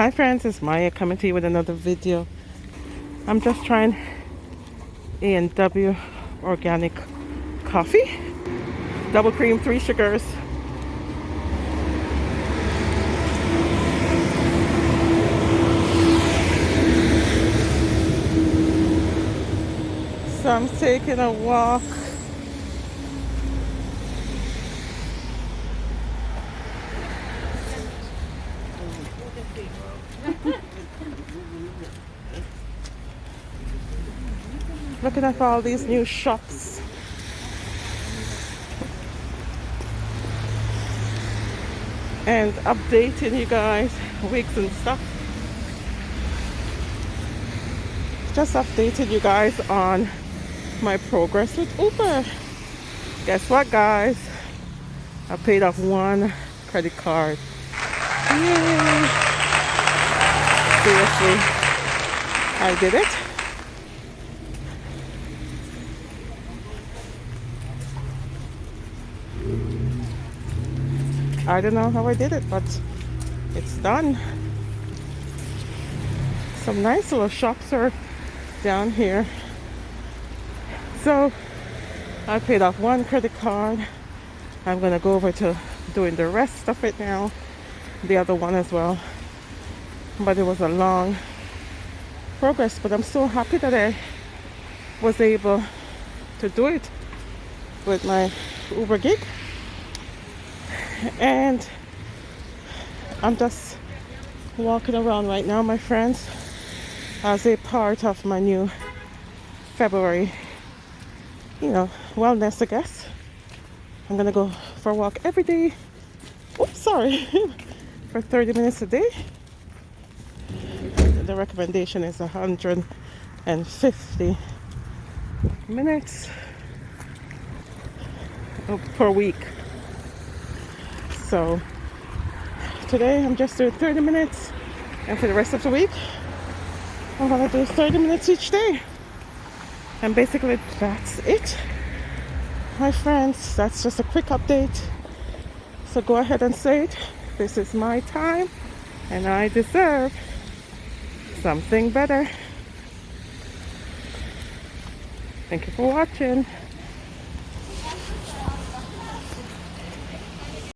Hi friends, it's Maya coming to you with another video. I'm just trying A&W organic coffee, double cream, 3 sugars. So I'm taking a walk. Looking at all these new shops. And updating you guys, wigs and stuff. Just updating you guys on my progress with Uber. Guess what, guys? I paid off 1 credit card. Yay! Seriously, I did it. I don't know how I did it, but it's done. Some nice little shops are down here. So I paid off 1 credit card. I'm gonna go over to doing the rest of it now, the other one as well. But it was a long progress, but I'm so happy that I was able to do it with my Uber gig. And I'm just walking around right now, my friends, as a part of my new February, wellness, I guess. I'm gonna go for a walk every day. Oops, sorry. For 30 minutes a day. The recommendation is 150 minutes per week. So today I'm just doing 30 minutes, and for the rest of the week I'm gonna do 30 minutes each day. And basically that's it, my friends. That's just a quick update. So go ahead and say it. This is my time and I deserve something better. Thank you for watching.